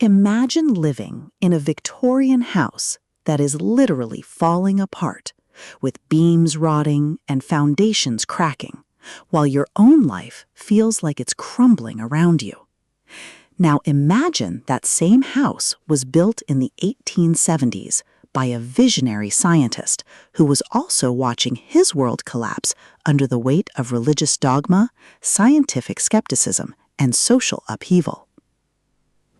Imagine living in a Victorian house that is literally falling apart, with beams rotting and foundations cracking, while your own life feels like it's crumbling around you. Now imagine that same house was built in the 1870s by a visionary scientist who was also watching his world collapse under the weight of religious dogma, scientific skepticism, and social upheaval.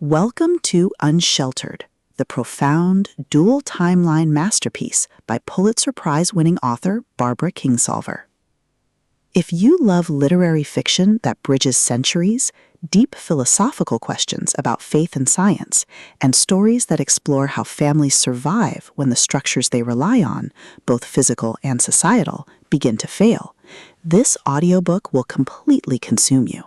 Welcome to Unsheltered, the profound, dual-timeline masterpiece by Pulitzer Prize-winning author Barbara Kingsolver. If you love literary fiction that bridges centuries, deep philosophical questions about faith and science, and stories that explore how families survive when the structures they rely on, both physical and societal, begin to fail, this audiobook will completely consume you.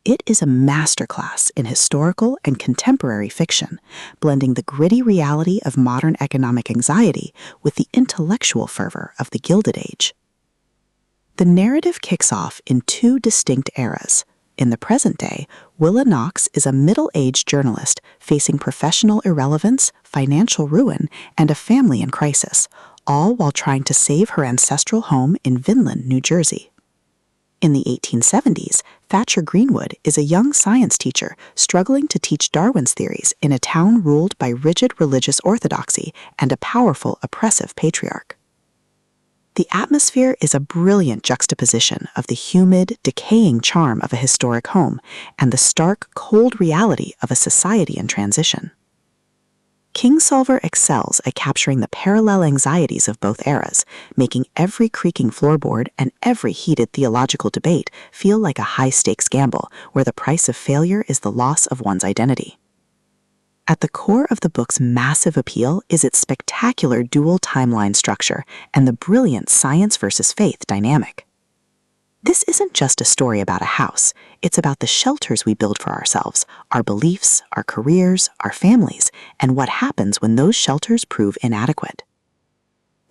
It is a masterclass in historical and contemporary fiction, blending the gritty reality of modern economic anxiety with the intellectual fervor of the Gilded Age. The narrative kicks off in two distinct eras. In the present day, Willa Knox is a middle-aged journalist facing professional irrelevance, financial ruin, and a family in crisis, all while trying to save her ancestral home in Vinland, New Jersey. In the 1870s, Thatcher Greenwood is a young science teacher struggling to teach Darwin's theories in a town ruled by rigid religious orthodoxy and a powerful, oppressive patriarch. The atmosphere is a brilliant juxtaposition of the humid, decaying charm of a historic home and the stark, cold reality of a society in transition. Kingsolver excels at capturing the parallel anxieties of both eras, making every creaking floorboard and every heated theological debate feel like a high-stakes gamble where the price of failure is the loss of one's identity. At the core of the book's massive appeal is its spectacular dual timeline structure and the brilliant science versus faith dynamic. This isn't just a story about a house, it's about the shelters we build for ourselves, our beliefs, our careers, our families, and what happens when those shelters prove inadequate.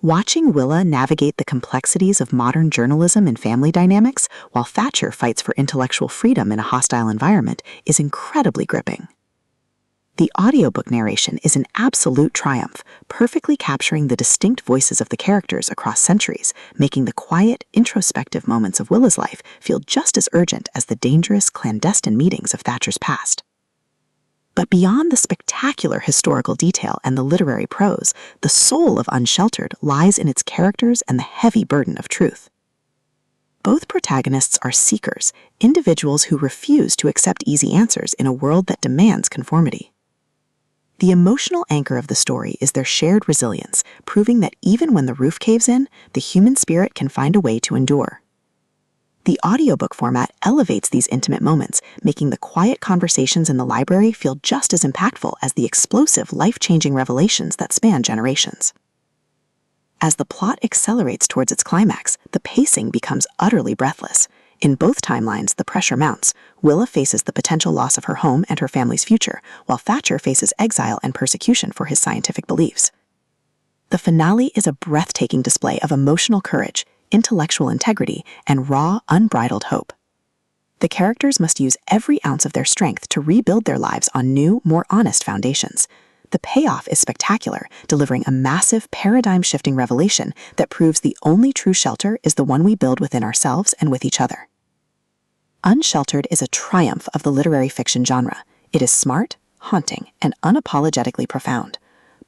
Watching Willa navigate the complexities of modern journalism and family dynamics while Thatcher fights for intellectual freedom in a hostile environment is incredibly gripping. The audiobook narration is an absolute triumph, perfectly capturing the distinct voices of the characters across centuries, making the quiet, introspective moments of Willa's life feel just as urgent as the dangerous, clandestine meetings of Thatcher's past. But beyond the spectacular historical detail and the literary prose, the soul of Unsheltered lies in its characters and the heavy burden of truth. Both protagonists are seekers, individuals who refuse to accept easy answers in a world that demands conformity. The emotional anchor of the story is their shared resilience, proving that even when the roof caves in, the human spirit can find a way to endure. The audiobook format elevates these intimate moments, making the quiet conversations in the library feel just as impactful as the explosive, life-changing revelations that span generations. As the plot accelerates towards its climax, the pacing becomes utterly breathless. In both timelines, the pressure mounts. Willa faces the potential loss of her home and her family's future, while Thatcher faces exile and persecution for his scientific beliefs. The finale is a breathtaking display of emotional courage, intellectual integrity, and raw, unbridled hope. The characters must use every ounce of their strength to rebuild their lives on new, more honest foundations. The payoff is spectacular, delivering a massive, paradigm-shifting revelation that proves the only true shelter is the one we build within ourselves and with each other. Unsheltered is a triumph of the literary fiction genre. It is smart, haunting, and unapologetically profound.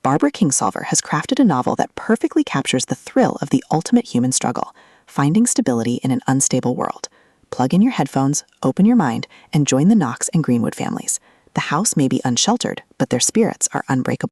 Barbara Kingsolver has crafted a novel that perfectly captures the thrill of the ultimate human struggle, finding stability in an unstable world. Plug in your headphones, open your mind, and join the Knox and Greenwood families. The house may be unsheltered, but their spirits are unbreakable.